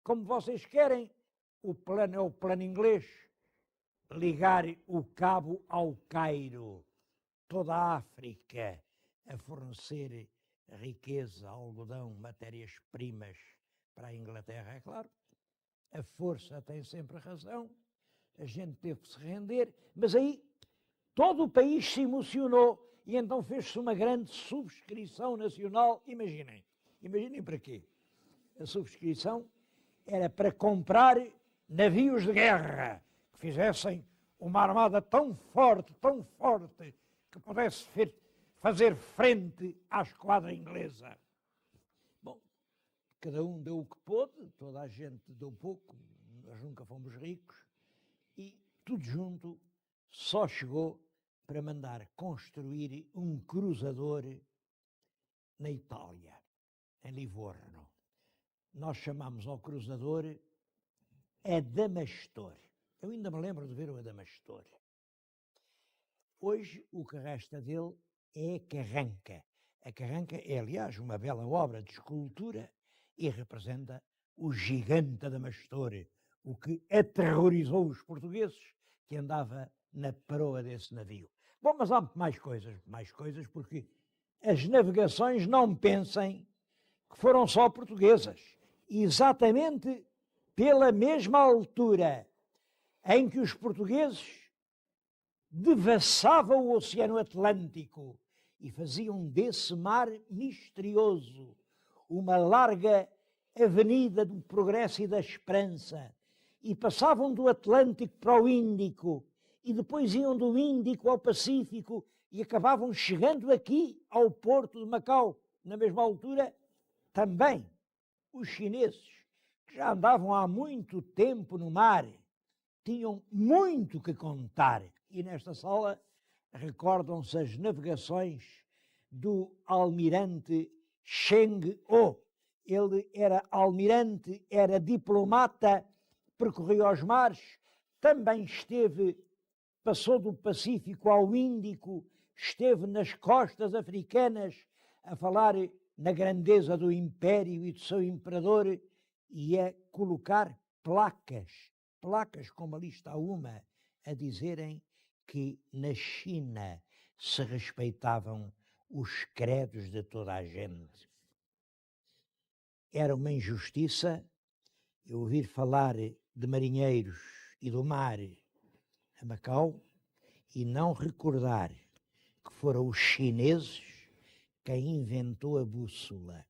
como vocês querem, o plano é o plano inglês, ligar o Cabo ao Cairo, toda a África a fornecer riqueza, algodão, matérias-primas para a Inglaterra, é claro. A força tem sempre razão, a gente teve que se render, mas aí todo o país se emocionou e então fez-se uma grande subscrição nacional. Imaginem para quê? A subscrição era para comprar navios de guerra que fizessem uma armada tão forte, que pudesse fazer frente à esquadra inglesa. Bom, cada um deu o que pôde, toda a gente deu pouco, nós nunca fomos ricos, e tudo junto só chegou para mandar construir um cruzador na Itália, em Livorno. Nós chamamos ao cruzador Adamastor. Eu ainda me lembro de ver o Adamastor. Hoje o que resta dele é a Carranca. A Carranca é, aliás, uma bela obra de escultura e representa o gigante Adamastor, o que aterrorizou os portugueses, que andava na proa desse navio. Bom, mas há mais coisas, porque as navegações, não pensem que foram só portuguesas. Exatamente pela mesma altura em que os portugueses devassavam o Oceano Atlântico e faziam desse mar misterioso uma larga avenida do progresso e da esperança, e passavam do Atlântico para o Índico, e depois iam do Índico ao Pacífico e acabavam chegando aqui ao porto de Macau, na mesma altura. Também os chineses, que já andavam há muito tempo no mar, tinham muito que contar. E nesta sala recordam-se as navegações do almirante Cheng-O. Ele era almirante, era diplomata, percorria os mares, também passou do Pacífico ao Índico, esteve nas costas africanas a falar na grandeza do império e do seu imperador e a colocar placas como ali está uma, a dizerem que na China se respeitavam os credos de toda a gente. Era uma injustiça eu ouvir falar de marinheiros e do mar a Macau e não recordar que foram os chineses quem inventou a bússola.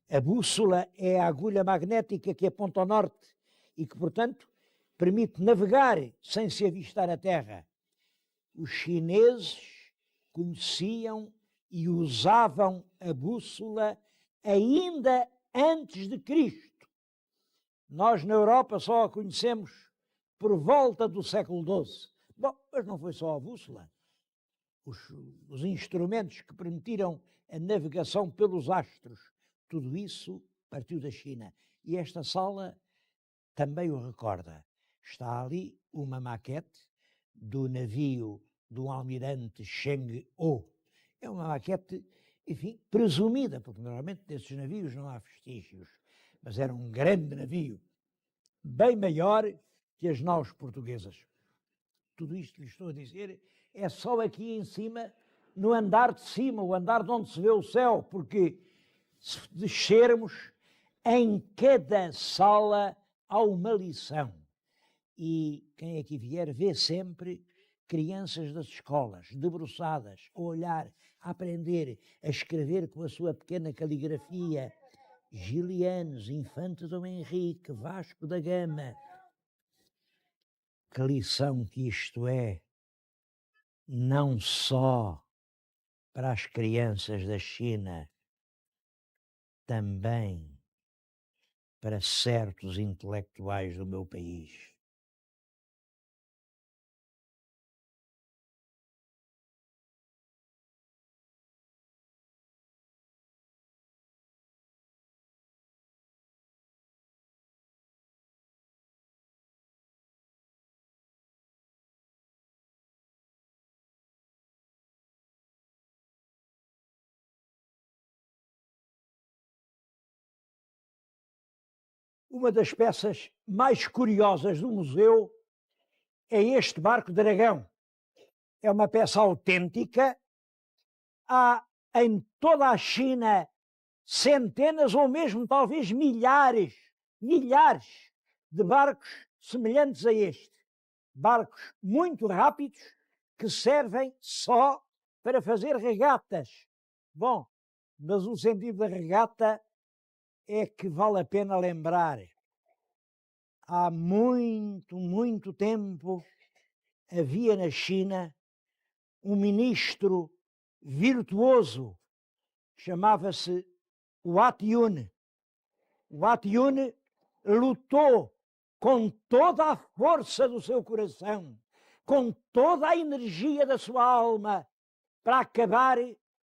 A bússola é a agulha magnética que aponta ao norte e que, portanto, permite navegar sem se avistar a terra. Os chineses conheciam e usavam a bússola ainda antes de Cristo. Nós, na Europa, só a conhecemos por volta do século XII. Bom, mas não foi só a bússola. Os instrumentos que permitiram a navegação pelos astros, tudo isso partiu da China. E esta sala também o recorda. Está ali uma maquete do navio do almirante Cheng-O. É uma maquete, enfim, presumida, porque normalmente desses navios não há vestígios, mas era um grande navio, bem maior que as naus portuguesas. Tudo isto que lhe estou a dizer é só aqui em cima, no andar de cima, o andar de onde se vê o céu, porque se descermos, em cada sala há uma lição. E quem aqui vier vê sempre crianças das escolas, debruçadas, a olhar, a aprender, a escrever com a sua pequena caligrafia. Gilianos, Infante Dom Henrique, Vasco da Gama. Que lição que isto é, não só para as crianças da China, também para certos intelectuais do meu país. Uma das peças mais curiosas do museu é este barco dragão. É uma peça autêntica. Há em toda a China centenas ou mesmo talvez milhares de barcos semelhantes a este. Barcos muito rápidos que servem só para fazer regatas. Bom, mas o sentido da regata é que vale a pena lembrar. Há muito tempo havia na China um ministro virtuoso, chamava-se Wat Yun. Wat Yun lutou com toda a força do seu coração, com toda a energia da sua alma, para acabar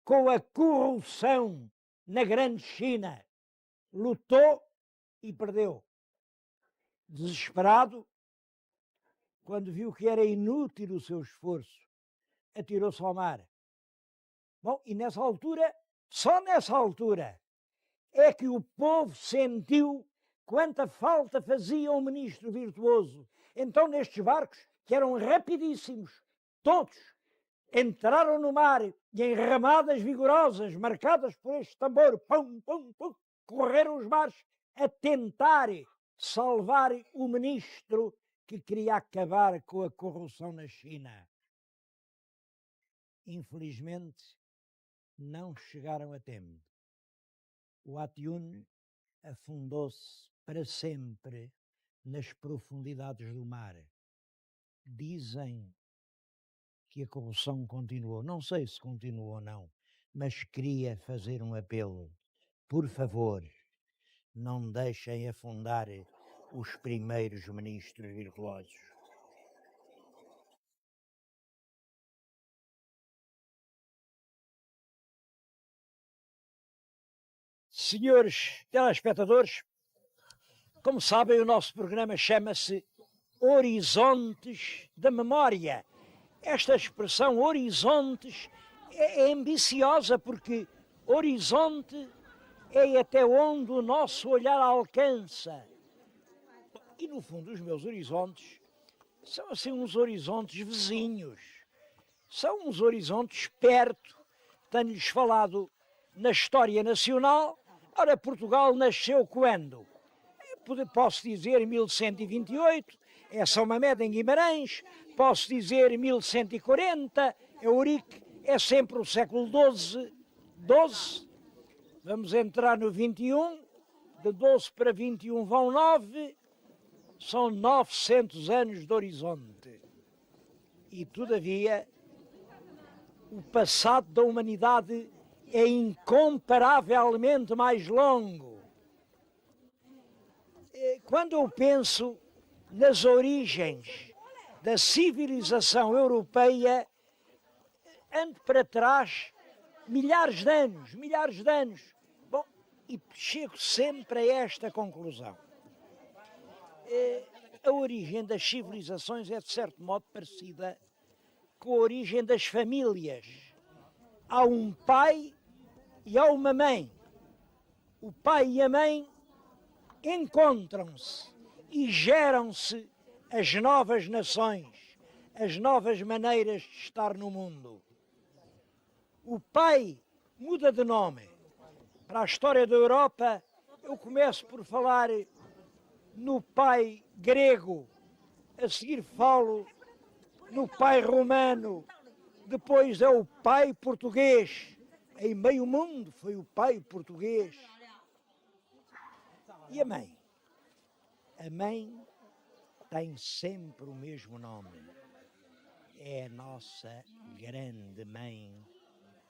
com a corrupção na grande China. Lutou e perdeu. Desesperado, quando viu que era inútil o seu esforço, atirou-se ao mar. Bom, e nessa altura, só nessa altura, é que o povo sentiu quanta falta fazia um ministro virtuoso. Então, nestes barcos, que eram rapidíssimos, todos entraram no mar e em ramadas vigorosas, marcadas por este tambor, pum, pum, pum, correram os mares a tentar salvar o ministro que queria acabar com a corrupção na China. Infelizmente, não chegaram a tempo. O Wat Yun afundou-se para sempre nas profundidades do mar. Dizem que a corrupção continuou. Não sei se continuou ou não, mas queria fazer um apelo. Por favor, não deixem afundar os primeiros ministros virtuosos. Senhores telespectadores, como sabem, o nosso programa chama-se Horizontes da Memória. Esta expressão horizontes é ambiciosa porque horizonte é até onde o nosso olhar alcança. E no fundo os meus horizontes são assim uns horizontes vizinhos. São uns horizontes perto. Tenho-lhes falado na história nacional. Ora, Portugal nasceu quando? Posso dizer 1128, é São Mamede em Guimarães. Posso dizer 1140, é Ourique, é sempre o século XII. Vamos entrar no 21, de 12 para 21 vão 9, são 900 anos de horizonte. E, todavia, o passado da humanidade é incomparavelmente mais longo. Quando eu penso nas origens da civilização europeia, ando para trás milhares de anos. Bom, e chego sempre a esta conclusão. A origem das civilizações é, de certo modo, parecida com a origem das famílias. Há um pai e há uma mãe. O pai e a mãe encontram-se e geram-se as novas nações, as novas maneiras de estar no mundo. O pai muda de nome. Para a história da Europa, eu começo por falar no pai grego, a seguir falo no pai romano, depois é o pai português. Em meio mundo foi o pai português. E a mãe? A mãe tem sempre o mesmo nome. É a nossa grande mãe,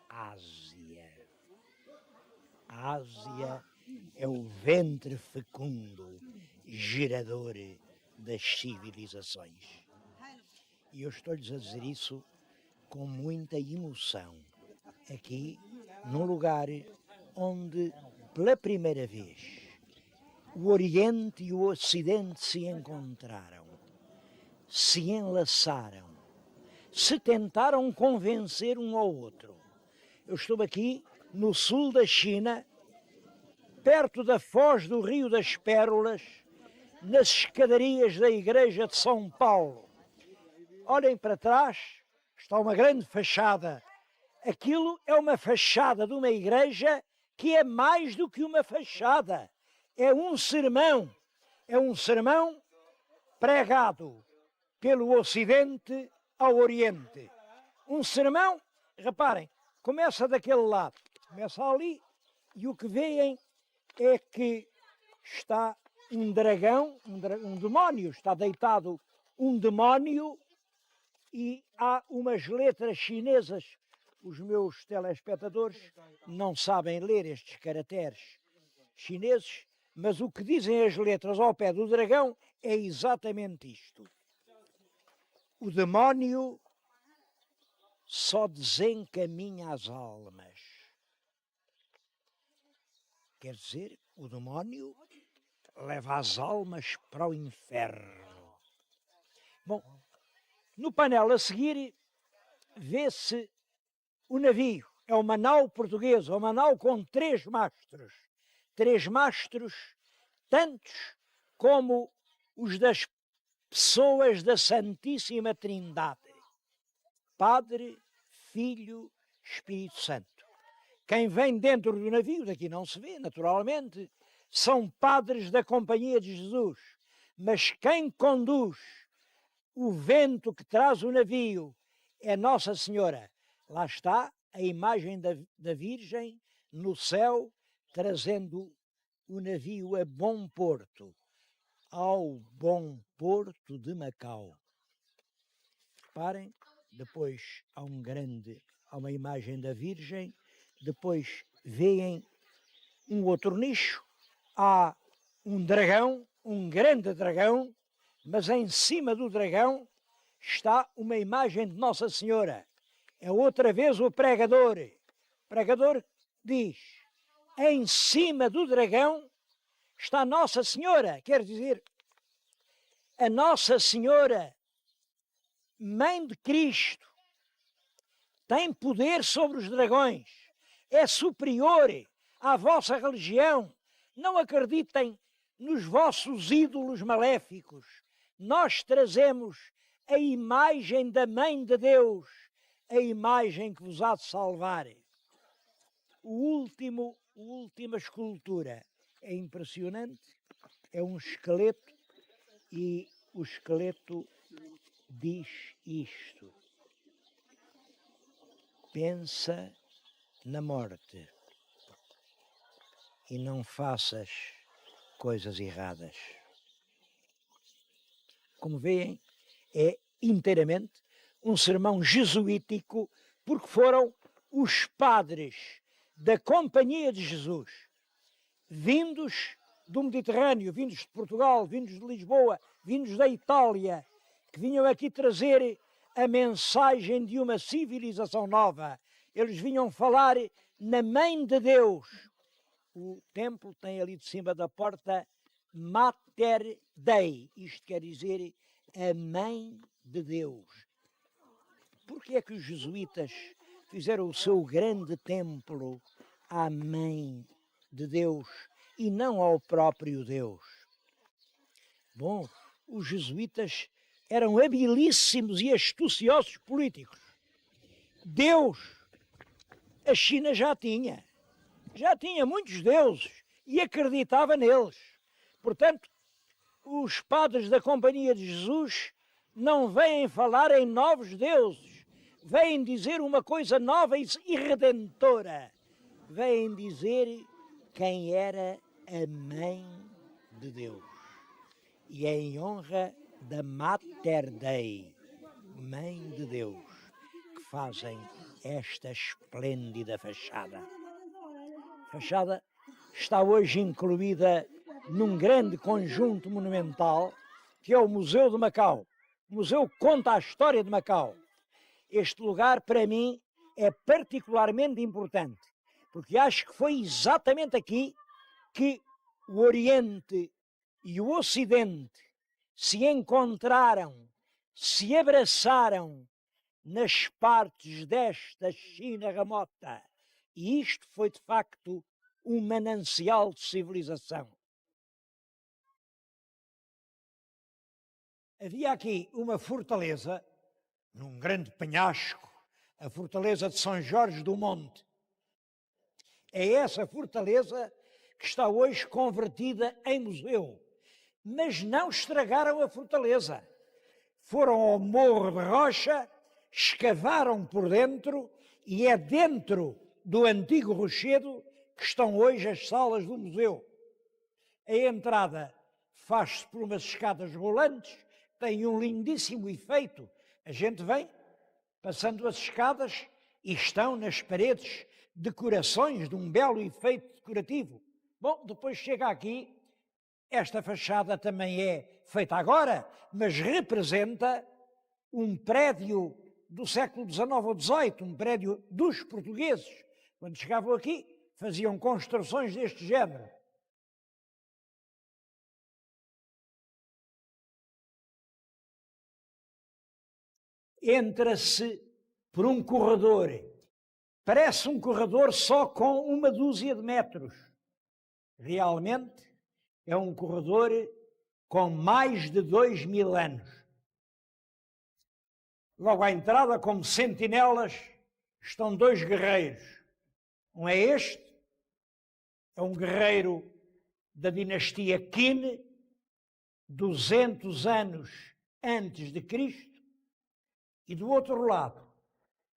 Ásia. A Ásia é o ventre fecundo, gerador das civilizações. E eu estou-lhes a dizer isso com muita emoção, aqui num lugar onde, pela primeira vez, o Oriente e o Ocidente se encontraram, se enlaçaram, se tentaram convencer um ao outro. Eu estou aqui no sul da China, perto da foz do Rio das Pérolas, nas escadarias da Igreja de São Paulo. Olhem para trás, está uma grande fachada. Aquilo é uma fachada de uma igreja que é mais do que uma fachada. É um sermão pregado pelo Ocidente ao Oriente. Um sermão, reparem, começa daquele lado, começa ali, e o que veem é que está um dragão, um demónio, está deitado um demónio, e há umas letras chinesas. Os meus telespectadores não sabem ler estes caracteres chineses, mas o que dizem as letras ao pé do dragão é exatamente isto. O demónio só desencaminha as almas. Quer dizer, o demónio leva as almas para o inferno. Bom, no painel a seguir vê-se o navio. É uma nau portuguesa, uma nau com 3 mastros. 3 mastros, tantos como os das pessoas da Santíssima Trindade. Padre, Filho, Espírito Santo. Quem vem dentro do navio, daqui não se vê, naturalmente, são padres da Companhia de Jesus. Mas quem conduz o vento que traz o navio é Nossa Senhora. Lá está a imagem da Virgem no céu, trazendo o navio a bom porto, ao bom porto de Macau. Reparem, depois há uma imagem da Virgem, depois veem um outro nicho, há um dragão, um grande dragão, mas em cima do dragão está uma imagem de Nossa Senhora. É outra vez o pregador. O pregador diz, em cima do dragão está Nossa Senhora, quer dizer, a Nossa Senhora, Mãe de Cristo, tem poder sobre os dragões, é superior à vossa religião. Não acreditem nos vossos ídolos maléficos. Nós trazemos a imagem da Mãe de Deus, a imagem que vos há de salvar. A última escultura é impressionante, é um esqueleto, e o esqueleto diz isto: pensa na morte e não faças coisas erradas. Como veem, é inteiramente um sermão jesuítico, porque foram os padres da Companhia de Jesus, vindos do Mediterrâneo, vindos de Portugal, vindos de Lisboa, vindos da Itália, que vinham aqui trazer a mensagem de uma civilização nova. Eles vinham falar na Mãe de Deus. O templo tem ali de cima da porta Mater Dei, isto quer dizer a Mãe de Deus. Porque é que os jesuítas fizeram o seu grande templo à Mãe de Deus e não ao próprio Deus? Bom, os jesuítas eram habilíssimos e astuciosos políticos. Deus, a China já tinha muitos deuses e acreditava neles. Portanto, os padres da Companhia de Jesus não vêm falar em novos deuses, vêm dizer uma coisa nova e redentora. Vêm dizer quem era a Mãe de Deus. E é em honra da Mater Dei, Mãe de Deus, que fazem esta esplêndida fachada. A fachada está hoje incluída num grande conjunto monumental, que é o Museu de Macau. O museu conta a história de Macau. Este lugar, para mim, é particularmente importante, porque acho que foi exatamente aqui que o Oriente e o Ocidente se encontraram, se abraçaram nas partes desta China remota. E isto foi, de facto, um manancial de civilização. Havia aqui uma fortaleza, num grande penhasco, a fortaleza de São Jorge do Monte. É essa fortaleza que está hoje convertida em museu. Mas não estragaram a fortaleza. Foram ao Morro de Rocha, escavaram por dentro e é dentro do antigo rochedo que estão hoje as salas do museu. A entrada faz-se por umas escadas rolantes, tem um lindíssimo efeito. A gente vem passando as escadas e estão nas paredes decorações de um belo efeito decorativo. Bom, depois chega aqui, esta fachada também é feita agora, mas representa um prédio do século XIX ou XVIII, um prédio dos portugueses. Quando chegavam aqui, faziam construções deste género. Entra-se por um corredor. Parece um corredor só com uma dúzia de metros. Realmente é um corredor com mais de 2000 anos. Logo à entrada, como sentinelas, estão dois guerreiros. Um é este, é um guerreiro da dinastia Qin, 200 anos antes de Cristo, e do outro lado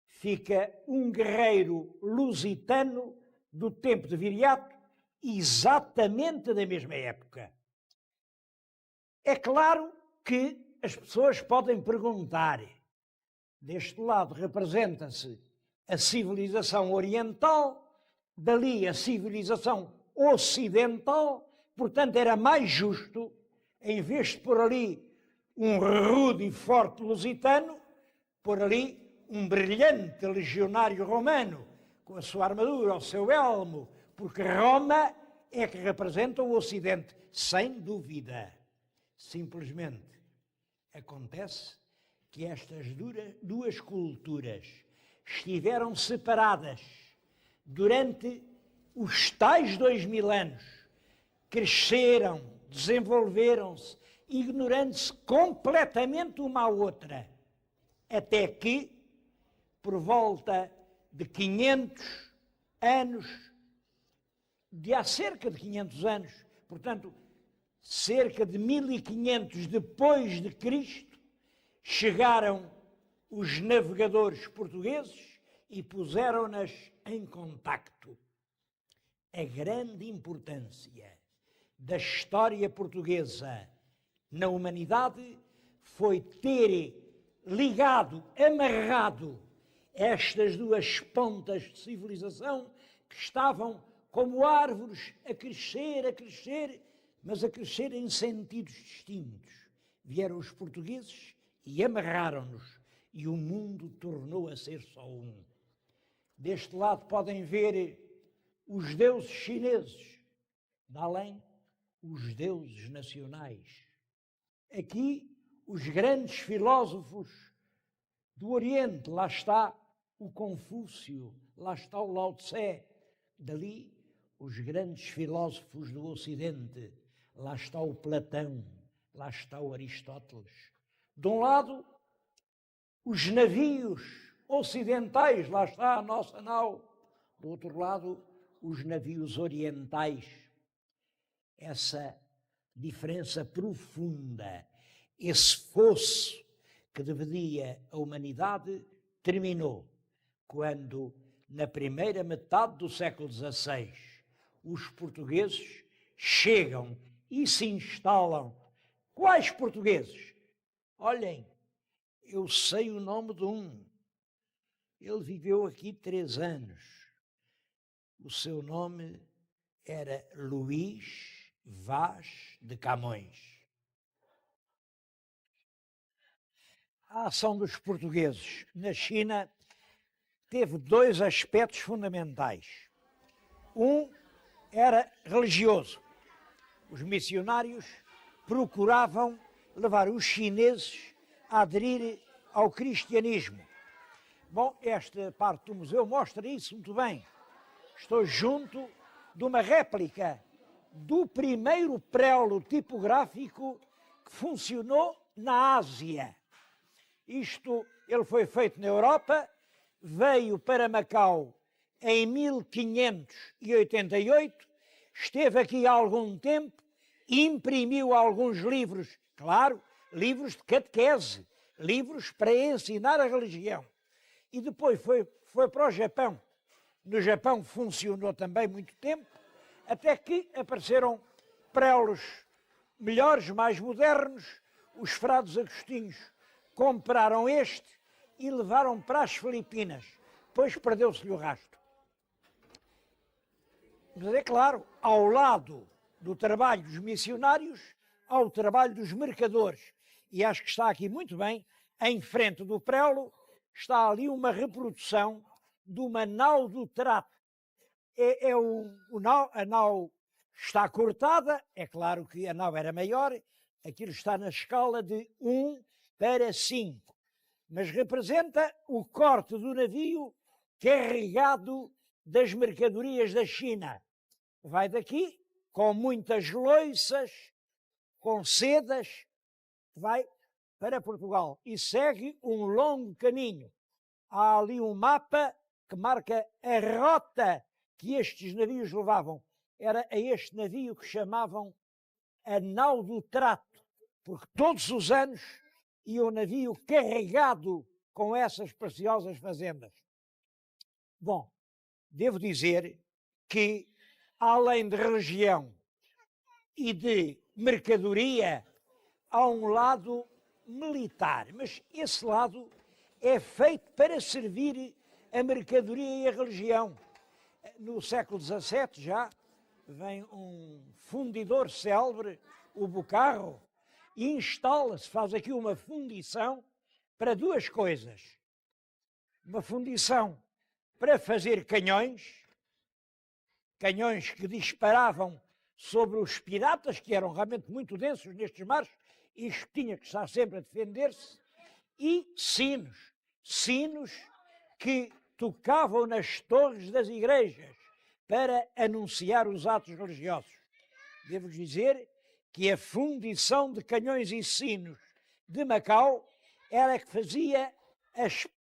fica um guerreiro lusitano do tempo de Viriato, exatamente da mesma época. É claro que as pessoas podem perguntar, deste lado representa-se a civilização oriental, dali a civilização ocidental, portanto era mais justo, em vez de pôr ali um rude e forte lusitano, pôr ali um brilhante legionário romano, com a sua armadura, o seu elmo, porque Roma é que representa o Ocidente, sem dúvida. Simplesmente acontece que estas duas culturas estiveram separadas durante os tais 2000 anos, cresceram, desenvolveram-se, ignorando-se completamente uma à outra, até que, por volta de 500 anos, de há cerca de 500 anos, portanto, cerca de 1500 depois de Cristo, chegaram os navegadores portugueses e puseram-nas em contacto. A grande importância da história portuguesa na humanidade foi ter ligado, amarrado estas duas pontas de civilização que estavam como árvores a crescer, mas a crescer em sentidos distintos. Vieram os portugueses e amarraram-nos e o mundo tornou a ser só um. Deste lado podem ver os deuses chineses, de além os deuses nacionais. Aqui os grandes filósofos do Oriente, lá está o Confúcio, lá está o Lao Tse, dali os grandes filósofos do Ocidente, lá está o Platão, lá está o Aristóteles. De um lado, os navios ocidentais, lá está a nossa nau. Do outro lado, os navios orientais. Essa diferença profunda, esse fosso que dividia a humanidade, terminou quando, na primeira metade do século XVI, os portugueses chegam e se instalam. Quais portugueses? Olhem, eu sei o nome de um. Ele viveu aqui 3 anos. O seu nome era Luís Vaz de Camões. A ação dos portugueses na China teve 2 aspectos fundamentais. Um era religioso. Os missionários procuravam levar os chineses a aderir ao cristianismo. Bom, esta parte do museu mostra isso muito bem. Estou junto de uma réplica do primeiro préolo tipográfico que funcionou na Ásia. Ele foi feito na Europa, veio para Macau em 1588, esteve aqui há algum tempo, imprimiu alguns livros, claro, livros de catequese, livros para ensinar a religião. E depois foi para o Japão. No Japão funcionou também muito tempo, até que apareceram préolos melhores, mais modernos. Os frades agostinhos compraram este e levaram para as Filipinas. Depois perdeu-se-lhe o rastro. Mas é claro, ao lado do trabalho dos missionários, há o trabalho dos mercadores. E acho que está aqui muito bem, em frente do préolo, está ali uma reprodução de uma nau do trato. A nau está cortada, é claro que a nau era maior, aquilo está na escala de 1:5, mas representa o corte do navio carregado das mercadorias da China. Vai daqui, com muitas loiças, com sedas, vai para Portugal e segue um longo caminho. Há ali um mapa que marca a rota que estes navios levavam. Era a este navio que chamavam a nau do trato, porque todos os anos ia o navio carregado com essas preciosas fazendas. Bom, devo dizer que, além de religião e de mercadoria, há um lado militar, mas esse lado é feito para servir a mercadoria e a religião. No século XVII já vem um fundidor célebre, o Bocarro, e instala-se, faz aqui uma fundição para duas coisas. Uma fundição para fazer canhões que disparavam sobre os piratas, que eram realmente muito densos nestes mares, isto tinha que estar sempre a defender-se, e sinos que tocavam nas torres das igrejas para anunciar os atos religiosos. Devo dizer que a fundição de canhões e sinos de Macau era que fazia as